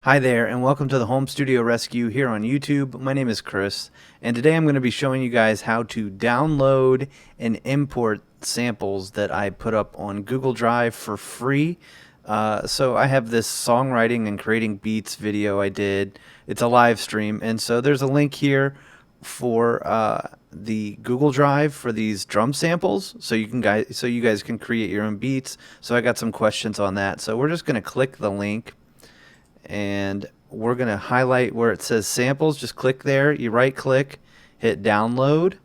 Hi there, and welcome to the Home Studio Rescue here on YouTube. My name is Chris, and today I'm going to be showing you guys how to download and import samples that I put up on Google Drive for free. So I have this songwriting and creating beats video I did. It's a live stream, and so there's a link here for the Google Drive for these drum samples, so you guys can create your own beats. So I got some questions on that. So we're just going to click the link and we're going to highlight where it says samples. Just click there, you right click, hit download,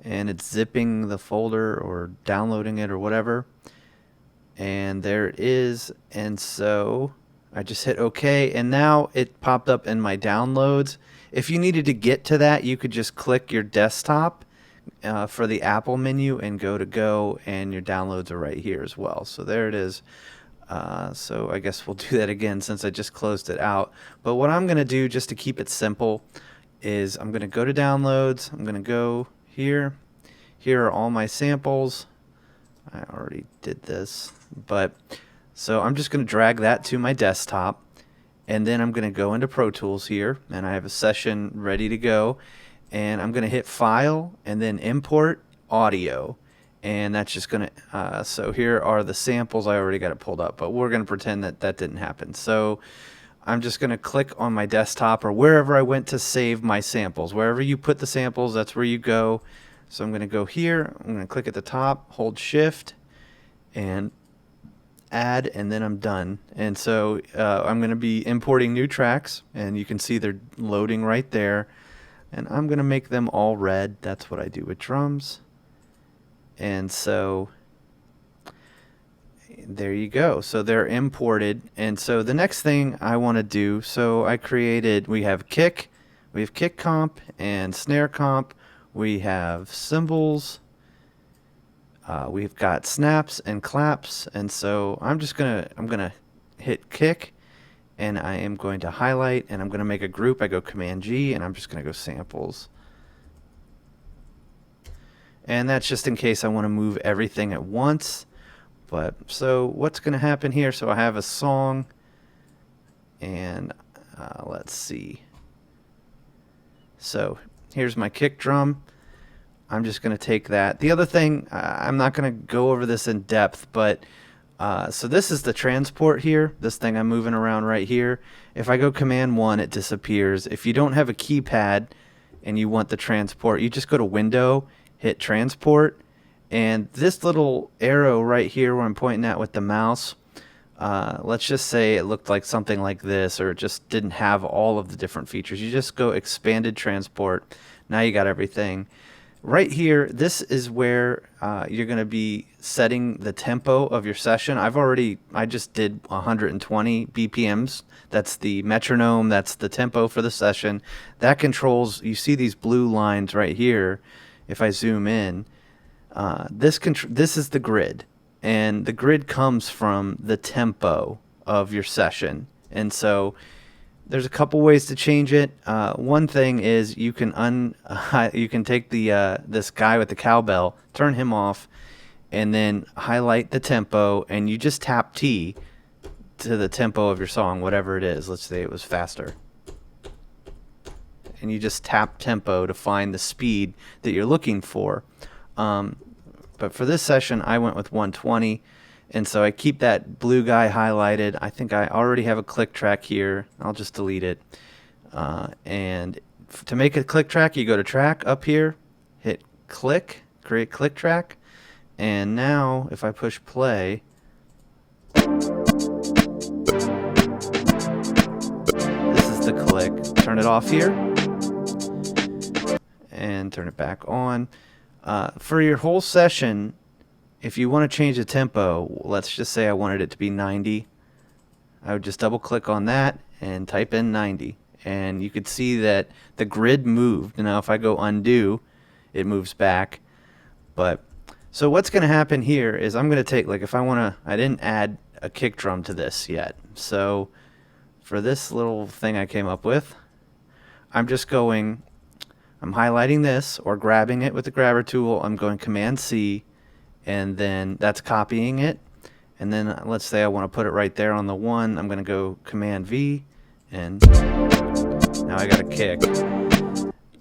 and it's zipping the folder or downloading it or whatever. And there it is. And so I just hit OK, and now it popped up in my downloads. If you needed to get to that, you could just click your desktop for the Apple menu and go, and your downloads are right here as well. So there it is. So I guess we'll do that again since I just closed it out. But what I'm going to do, just to keep it simple, is I'm going to go to downloads. I'm going to go here. Here are all my samples. I already did this, but so I'm just going to drag that to my desktop, and then I'm going to go into Pro Tools here, and I have a session ready to go, and I'm going to hit File and then Import Audio. And that's just going to, so here are the samples. I already got it pulled up, but we're going to pretend that that didn't happen. So I'm just going to click on my desktop or wherever I went to save my samples. Wherever you put the samples, that's where you go. So I'm going to go here. I'm going to click at the top, hold Shift, and add, and then I'm done. And so I'm going to be importing new tracks, and you can see they're loading right there. And I'm going to make them all red. That's what I do with drums. And so there you go. So they're imported. And so the next thing I want to do, so we have kick comp and snare comp. We have cymbals. We've got snaps and claps. And so I'm going to hit kick, and I am going to highlight, and I'm going to make a group. I go Command G, and I'm just going to go samples. And that's just in case I want to move everything at once. But so what's going to happen here? So I have a song, and let's see. So here's my kick drum. I'm just going to take that. The other thing, I'm not going to go over this in depth, but so this is the transport here, this thing I'm moving around right here. If I go Command 1, it disappears. If you don't have a keypad and you want the transport, you just go to Window, hit transport, and this little arrow right here where I'm pointing at with the mouse, let's just say it looked like something like this, or it just didn't have all of the different features. You just go expanded transport. Now you got everything. Right here, this is where you're going to be setting the tempo of your session. I just did 120 BPMs. That's the metronome, that's the tempo for the session. That controls, you see these blue lines right here. If I zoom in, this is the grid, and the grid comes from the tempo of your session. And so there's a couple ways to change it. One thing is you can you can take the this guy with the cowbell, turn him off, and then highlight the tempo, and you just tap T to the tempo of your song, whatever it is. Let's say it was faster. And you just tap tempo to find the speed that you're looking for. But for this session, I went with 120, and so I keep that blue guy highlighted. I think I already have a click track here. I'll just delete it. And to make a click track, you go to track up here, hit click, create click track, and now if I push play, this is the click. Turn it off here and turn it back on. For your whole session, if you want to change the tempo, let's just say I wanted it to be 90. I would just double click on that and type in 90. And you could see that the grid moved. Now if I go undo, it moves back. But so what's going to happen here is I'm going to take, like, if I want to, I didn't add a kick drum to this yet. So for this little thing I came up with, I'm highlighting this or grabbing it with the grabber tool. I'm going Command C, and then that's copying it. And then let's say I want to put it right there on the one. I'm going to go Command V, and now I got a kick.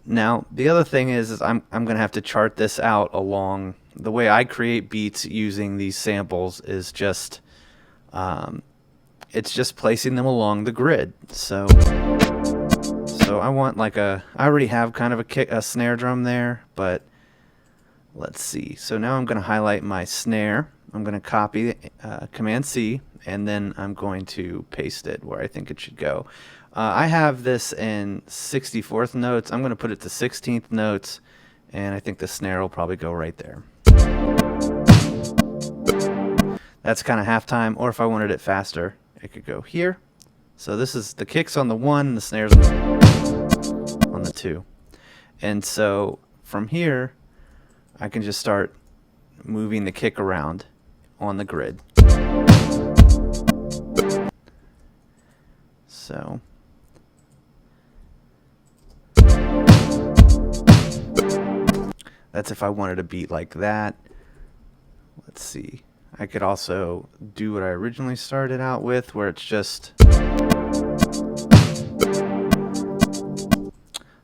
Now the other thing is I'm gonna have to chart this out along the way I create beats using these samples is just it's just placing them along the grid. So I want like I already have kind of a snare drum there, but let's see. So now I'm going to highlight my snare. I'm going to copy Command C, and then I'm going to paste it where I think it should go. I have this in 64th notes. I'm going to put it to 16th notes, and I think the snare will probably go right there. That's kind of halftime, or if I wanted it faster, it could go here. So this is the kicks on the 1, the snares on the 2. And so from here, I can just start moving the kick around on the grid. So that's if I wanted a beat like that. Let's see. I could also do what I originally started out with, where it's just...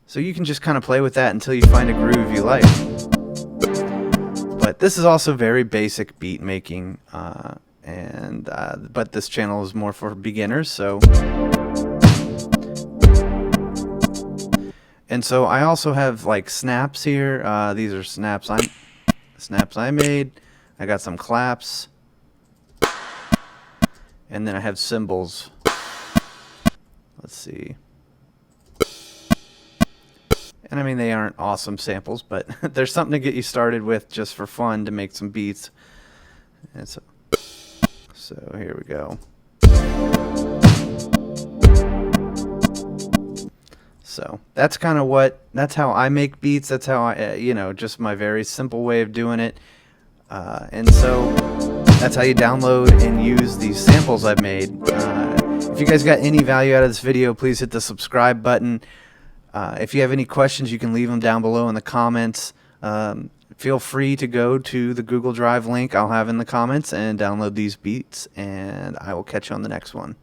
So you can just kind of play with that until you find a groove you like. But this is also very basic beat making, but this channel is more for beginners, so... And so I also have like snaps here. These are snaps I made. I got some claps, and then I have cymbals. Let's see. And I mean, they aren't awesome samples, but there's something to get you started with just for fun to make some beats. And so here we go. So that's kind of that's how I make beats. That's how I, just my very simple way of doing it. And so that's how you download and use these samples I've made. If you guys got any value out of this video, please hit the subscribe button. If you have any questions, you can leave them down below in the comments. Feel free to go to the Google Drive link I'll have in the comments and download these beats, and I will catch you on the next one.